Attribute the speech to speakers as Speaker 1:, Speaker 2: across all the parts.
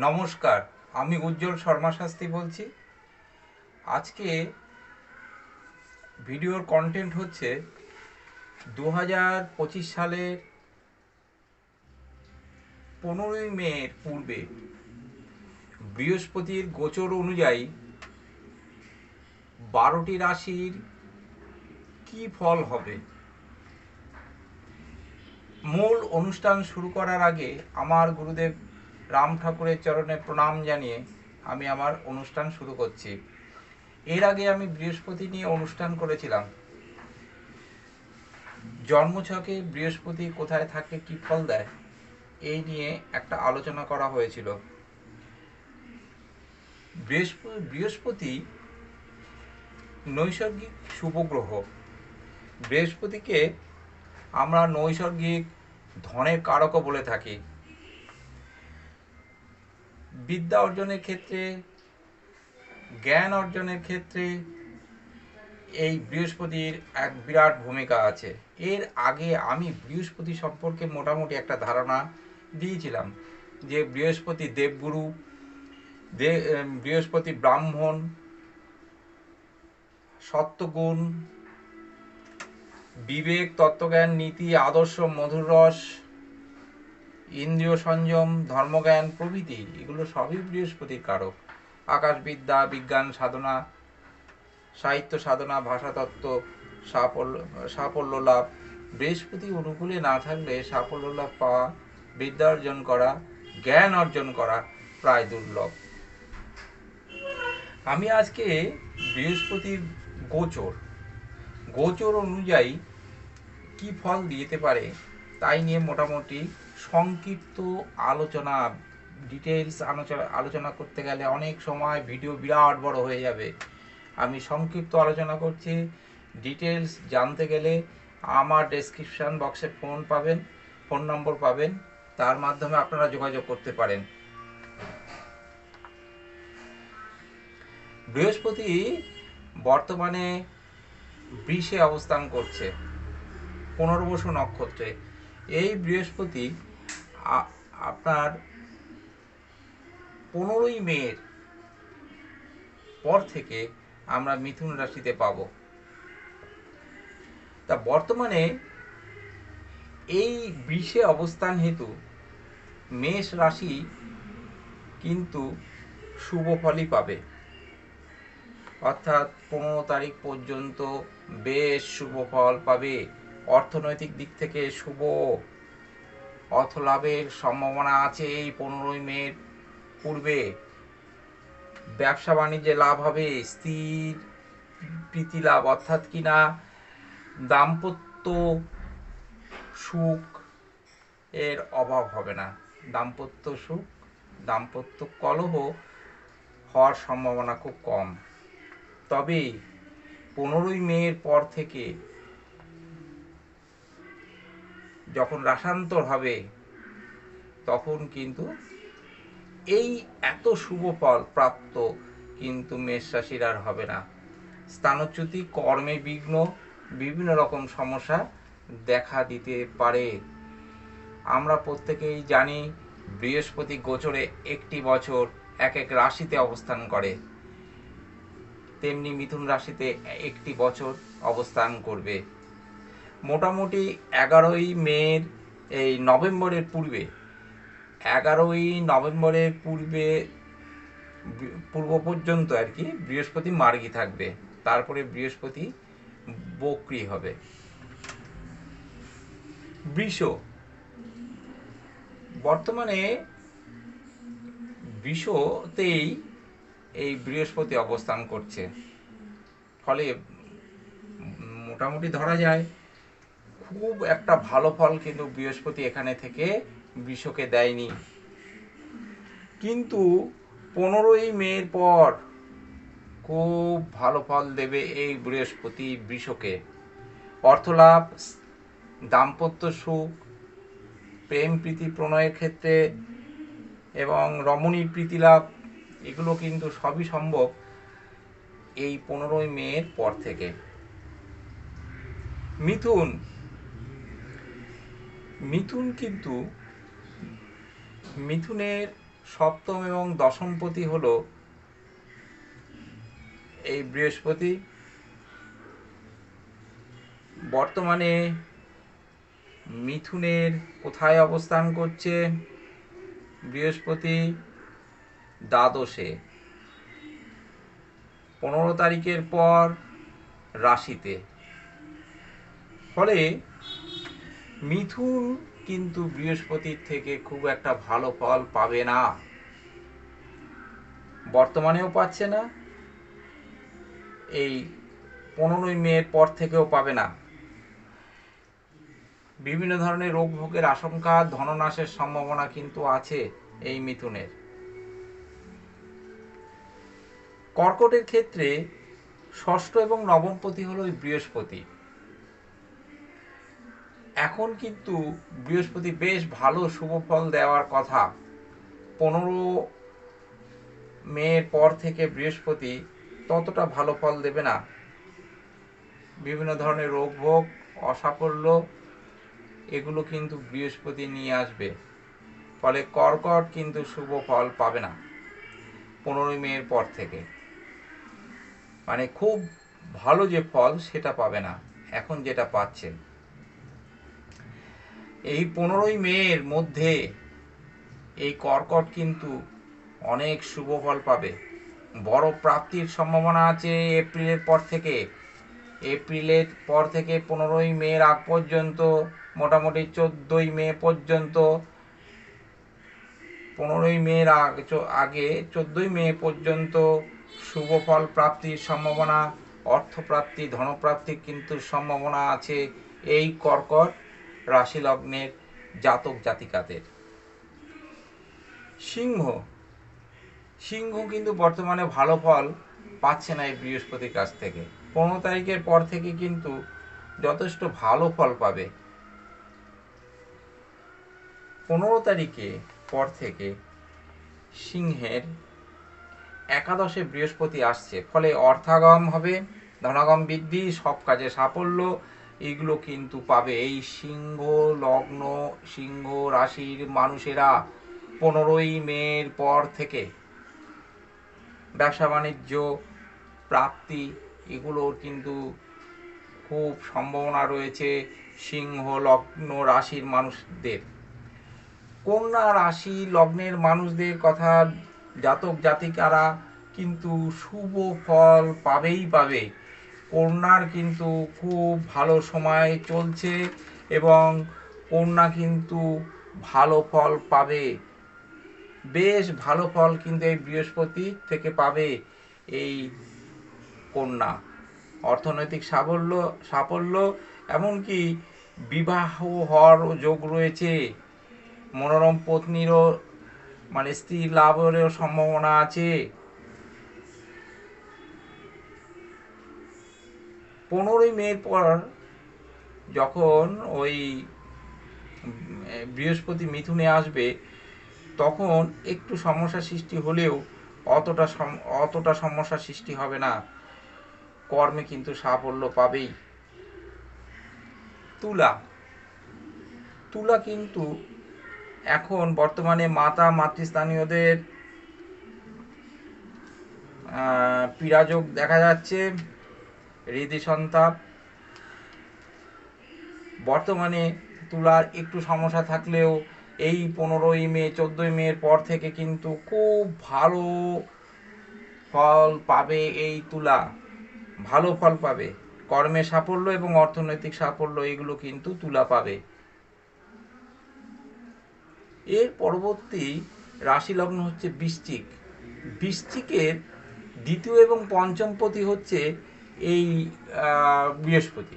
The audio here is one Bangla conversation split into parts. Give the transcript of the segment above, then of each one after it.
Speaker 1: নমস্কার, আমি উজ্জ্বল শর্মা শাস্ত্রী বলছি। আজকে ভিডিওর কন্টেন্ট হচ্ছে 2025 সালের 15ই মে পূর্বে বৃহস্পতির গোচর অনুযায়ী 12টি রাশির কি ফল হবে। মূল অনুষ্ঠান শুরু করার আগে আমার গুরুদেব রাম ঠাকুরের চরণে প্রণাম জানিয়ে আমি আমার অনুষ্ঠান শুরু করছি। এর আগে আমি বৃহস্পতি নিয়ে অনুষ্ঠান করেছিলাম। জন্মছকে বৃহস্পতি কোথায় থাকলে কি ফল দেয় এই নিয়ে একটা আলোচনা করা হয়েছিল। বৃহস্পতি নৈসর্গিক শুভ গ্রহ। বৃহস্পতিকে আমরা নৈসর্গিক ধনের কারকও বলে থাকি। বিদ্যা অর্জনের ক্ষেত্রে, জ্ঞান অর্জনের ক্ষেত্রে এই বৃহস্পতির এক বিরাট ভূমিকা আছে। এর আগে আমি বৃহস্পতি সম্পর্কে মোটামুটি একটা ধারণা দিয়েছিলাম যে বৃহস্পতি দেবগুরু, বৃহস্পতি ব্রাহ্মণ, সত্যগুণ, বিবেক, তত্ত্বজ্ঞান, নীতি, আদর্শ, মধুর রস, ইন্দ্রিয় সংযম, ধর্মজ্ঞান প্রভৃতি এগুলো সবই বৃহস্পতির কারক। আকাশবিদ্যা, বিজ্ঞান সাধনা, সাহিত্য সাধনা, ভাষাতত্ত্ব, সাফল্য লাভ। বৃহস্পতি অনুকূলে না থাকলে সাফল্য লাভ পাওয়া, বিদ্যা অর্জন করা, জ্ঞান অর্জন করা প্রায় দুর্লভ। আমি আজকে বৃহস্পতির গোচর অনুযায়ী কি ফল দিতে পারে তাই নিয়ে মোটামুটি সংক্ষিপ্ত আলোচনা। ডিটেলস আলোচনা করতে গেলে অনেক সময় ভিডিও বিরাট বড় হয়ে যাবে। আমি সংক্ষিপ্ত আলোচনা করছি। ডিটেলস জানতে গেলে আমার ডেসক্রিপশন বক্সে ফোন নম্বর পাবেন, তার মাধ্যমে আপনারা যোগাযোগ করতে পারেন। বৃহস্পতি বর্তমানে বৃষে অবস্থান করছে, পুনর্বসু নক্ষত্রে। এই বৃহস্পতি আপনার 15ই মে পর থেকে আমরা মিথুন রাশিতে পাব। তা বর্তমানে এই বৃষে অবস্থান হেতু মেষ রাশি কিন্তু শুভ ফলই পাবে, অর্থাৎ 15 তারিখ পর্যন্ত বেশ শুভ ফল পাবে। অর্থনৈতিক দিক থেকে শুভ অর্থ লাভের সম্ভাবনা আছে এই 15ই মে পূর্বে। ব্যবসা বাণিজ্যে লাভ হবে, স্থির প্রীতি লাভ, অর্থাৎ কিনা দাম্পত্য সুখ এর অভাব হবে না। দাম্পত্য সুখ, দাম্পত্য কলহ হওয়ার সম্ভাবনা খুব কম। তবে 15ই মে পর থেকে যখন রাশান্তর হবে তখন কিন্তু এই এত শুভ ফল প্রাপ্ত কিন্তু মেষ রাশির আর হবে না। স্থানচ্যুতি, কর্মে বিঘ্ন, বিভিন্ন রকম সমস্যা দেখা দিতে পারে। আমরা প্রত্যেকেই জানি বৃহস্পতি গোচরে একটি বছর এক এক রাশিতে অবস্থান করে, তেমনি মিথুন রাশিতে একটি বছর অবস্থান করবে। মোটামুটি 11ই মে এই নভেম্বরের পূর্বে, 11ই নভেম্বরের পূর্ব পর্যন্ত আর কি বৃহস্পতি মার্গী থাকবে। তারপরে বৃহস্পতি বক্রী হবে। বৃষ, বর্তমানে বৃষতেই এই বৃহস্পতি অবস্থান করছে, ফলে মোটামুটি ধরা যায় খুব একটা ভালো ফল কিন্তু বৃহস্পতি এখানে থেকে বৃষকে দেয়নি। কিন্তু 15ই মে পর খুব ভালো ফল দেবে এই বৃহস্পতি বৃষকে। অর্থলাভ, দাম্পত্য সুখ, প্রেম প্রীতি প্রণয়ের ক্ষেত্রে এবং রমণীর প্রীতি লাভ এগুলো কিন্তু সবই সম্ভব এই 15ই মে পর থেকে। মিথুন কিন্তু মিথুনের সপ্তম এবং দশমপতি হলো এই বৃহস্পতি। বর্তমানে মিথুনের কোথায় অবস্থান করছে? বৃহস্পতি দ্বাদশে, 15 তারিখের পর রাশিতে। ফলে মিথুন কিন্তু বৃহস্পতির থেকে খুব একটা ভালো ফল পাবে না, বর্তমানেও পাচ্ছে না, এই 15ই মের পর থেকেও পাবে না। বিভিন্ন ধরনের রোগ ভোগের আশঙ্কা, ধননাশের সম্ভাবনা কিন্তু আছে এই মিথুনের। কর্কটের ক্ষেত্রে ষষ্ঠ এবং নবমপতি হলো বৃহস্পতি। এখন কিন্তু বৃহস্পতি বেশ ভালো শুভ ফল দেওয়ার কথা। 15 মের পর থেকে বৃহস্পতি ততটা ভালো ফল দেবে না। বিভিন্ন ধরনের রোগ ভোগ, অসাফল্য, এগুলো কিন্তু বৃহস্পতি নিয়ে আসবে। ফলে কর্কট কিন্তু শুভ ফল পাবে না 15 মের পর থেকে। মানে খুব ভালো যে ফল সেটা পাবে না এখন যেটা পাচ্ছে। এই 15 মের মধ্যে এই কর্কট কিন্তু অনেক শুভ ফল পাবে। বড় প্রাপ্তির সম্ভাবনা আছে এপ্রিলের পর থেকে। এপ্রিলের পর থেকে 15 মের আগ পর্যন্ত, মোটামুটি 14 মে পর্যন্ত, 15 মের আগে 14 মে পর্যন্ত শুভ ফল প্রাপ্তির সম্ভাবনা, অর্থপ্রাপ্তি, ধনপ্রাপ্তির কিন্তু সম্ভাবনা আছে এই কর্কট রাশি লগ্নের জাতক জাতিকাদের। সিংহ সিংহ কিন্তু বর্তমানে ভালো ফল পাচ্ছে না এই বৃহস্পতির কাছ থেকে। 15 তারিখের পর থেকে কিন্তু যথেষ্ট ভালো ফল পাবে। 15 তারিখে পর থেকে সিংহের একাদশে বৃহস্পতি আসছে, ফলে অর্থাগম হবে, ধনাগম বৃদ্ধি, সব কাজে সাফল্য, এগুলো কিন্তু পাবে এই সিংহ লগ্ন, সিংহ রাশির মানুষেরা 15 মের পর থেকে। ব্যবসা বাণিজ্য, প্রাপ্তি, এগুলোর কিন্তু খুব সম্ভাবনা রয়েছে সিংহ লগ্ন রাশির মানুষদের। কন্যা রাশি লগ্নের মানুষদের কথা, জাতক জাতিকারা কিন্তু শুভ ফল পাবেই পাবে। কন্যার কিন্তু খুব ভালো সময় চলছে এবং কন্যা কিন্তু ভালো ফল পাবে, বেশ ভালো ফল কিন্তু এই বৃহস্পতি থেকে পাবে এই কন্যা। অর্থনৈতিক সাফল্য, এমনকি বিবাহ হওয়ার যোগ রয়েছে। মনোরম পত্নীরও মানে স্ত্রী লাভেরও সম্ভাবনা আছে। 15 মের পর যখন ওই বৃহস্পতি মিথুনে আসবে তখন একটু সমস্যা সৃষ্টি হলেও অতটা সমস্যা সৃষ্টি হবে না, কর্মে কিন্তু সাফল্য পাবেই। তুলা কিন্তু এখন বর্তমানে মাতৃস্থানীয়দের পীড়াযোগ দেখা যাচ্ছে, হৃদি সন্তাপ। বর্তমানে তুলার একটু সমস্যা থাকলেও এই 15 মে 14 মের পর থেকে কিন্তু খুব ভালো ফল পাবে এই তুলা, ভালো ফল পাবে। কর্মে সাফল্য এবং অর্থনৈতিক সাফল্য এগুলো কিন্তু তুলা পাবে। এর পরবর্তী রাশি লগ্ন হচ্ছে বৃশ্চিক। বৃশ্চিকের দ্বিতীয় এবং পঞ্চমপতি হচ্ছে এই বৃহস্পতি।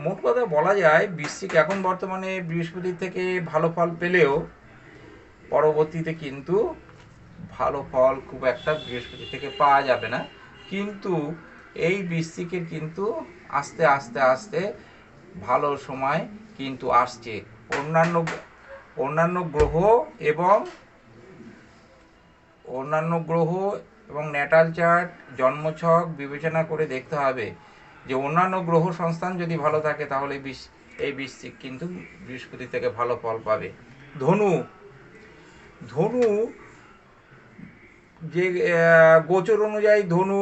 Speaker 1: মোট কথা বলা যায় বৃশ্চিক এখন বর্তমানে বৃহস্পতি থেকে ভালো ফল পেলেও পরবর্তীতে কিন্তু ভালো ফল খুব একটা বৃহস্পতি থেকে পাওয়া যাবে না। কিন্তু এই বৃশ্চিকের কিন্তু আস্তে আস্তে আস্তে ভালো সময় কিন্তু আসছে। অন্যান্য গ্রহ এবং ন্যাটাল চার্ট, জন্মছক বিবেচনা করে দেখতে হবে যে অন্যান্য গ্রহ সংস্থান যদি ভালো থাকে তাহলে এই বৃশ্চিক কিন্তু বৃহস্পতি থেকে ভালো ফল পাবে। ধনু, ধনু যে গোচর অনুযায়ী ধনু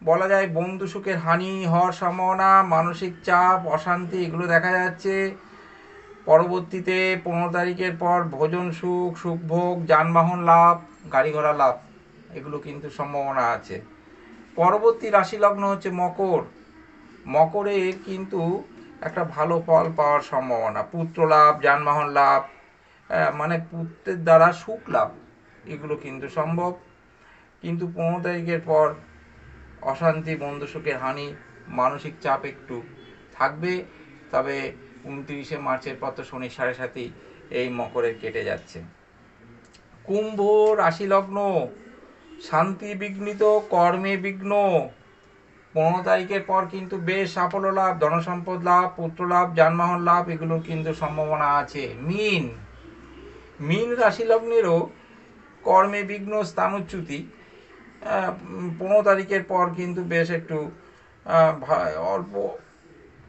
Speaker 1: বলা যায় বন্ধু সুখের হানি হওয়ার সম্ভাবনা, মানসিক চাপ, অশান্তি এগুলো দেখা যাচ্ছে। পরবর্তীতে 15 তারিখের পর ভোজন সুখ, সুখভোগ, যানবাহন লাভ, গাড়ি ঘোড়া লাভ এগুলো কিন্তু সম্ভাবনা আছে। পরবর্তী রাশি লগ্ন হচ্ছে মকর। মকরের কিন্তু একটা ভালো ফল পাওয়ার সম্ভাবনা, পুত্র লাভ, যানবাহন লাভ, মানে পুত্রের দ্বারা সুখ লাভ এগুলো কিন্তু সম্ভব। কিন্তু 15 তারিখের পর অশান্তি, বন্ধু সুখের হানি, মানসিক চাপ একটু থাকবে। তবে 29শে মার্চের পর তো শনি 7.5 এই মকরের কেটে যাচ্ছে। কুম্ভ রাশি লগ্ন, শান্তি বিঘ্নিত, কর্মে বিঘ্ন। 15 তারিখের পর কিন্তু বেশ সাফল্য লাভ, ধনসম্পদ লাভ, পুত্র লাভ, যানবাহন লাভ এগুলোর কিন্তু সম্ভাবনা আছে। মিন, মিন রাশি লগ্নেরও কর্মে বিঘ্ন, স্থানচ্যুতি। 15 তারিখের পর কিন্তু বেশ একটু অল্প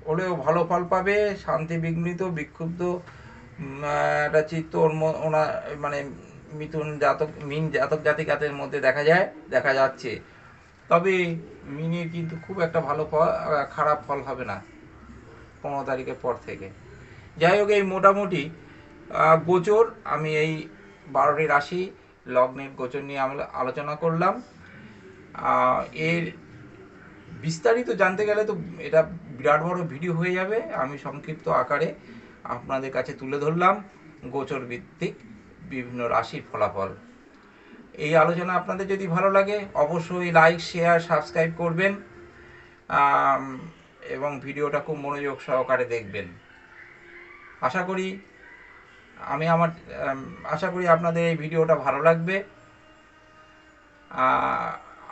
Speaker 1: হলেও ভালো ফল পাবে। শান্তি বিঘ্নিত, বিক্ষুব্ধ একটা চিত্ত ওনা মানে মিথুন জাতক, মিন জাতক জাতিকাদের মধ্যে দেখা যাচ্ছে। তবে মিনের কিন্তু খুব একটা ভালো ফল, খারাপ ফল হবে না 15 তারিখের পর থেকে। যাই হোক, এই মোটামুটি গোচর আমি এই 12টি রাশি লগ্নের গোচর নিয়ে আমরা আলোচনা করলাম। এর বিস্তারিত জানতে গেলে তো এটা বিরাট বড় ভিডিও হয়ে যাবে। আমি সংক্ষিপ্ত আকারে আপনাদের কাছে তুলে ধরলাম গোচর ভিত্তিক বিভিন্ন রাশির ফলাফল। এই আলোচনা আপনাদের যদি ভালো লাগে অবশ্যই লাইক, শেয়ার, সাবস্ক্রাইব করবেন এবং ভিডিওটা খুব মনোযোগ সহকারে দেখবেন। আশা করি আপনাদের এই ভিডিওটা ভালো লাগবে।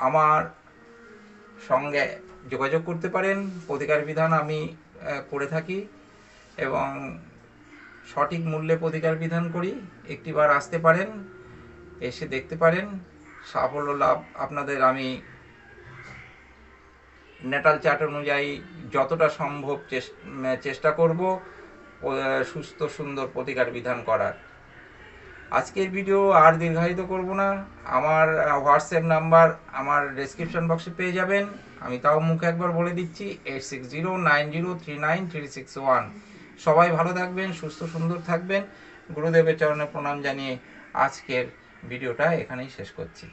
Speaker 1: আমার সঙ্গে যোগাযোগ করতে পারেন। প্রতিকার বিধান আমি করে থাকি এবং সঠিক মূল্যে প্রতিকার বিধান করি। একটিবার আসতে পারেন, এসে দেখতে পারেন। সাফল্য লাভ আপনাদের আমি ন্যাটাল চার্ট অনুযায়ী যতটা সম্ভব চেষ্টা করব সুস্থ সুন্দর প্রতিকার বিধান করার। আজকের ভিডিও আর দীর্ঘায়িত করব না। আমার হোয়াটসঅ্যাপ নাম্বার আমার ডেসক্রিপশন বক্সে পেয়ে যাবেন। আমি তাও মুখে একবার বলে দিচ্ছি, 8609039361। সবাই ভালো থাকবেন, সুস্থ সুন্দর থাকবেন। গুরুদেবের চরণে প্রণাম জানিয়ে আজকের ভিডিওটা এখানেই শেষ করছি।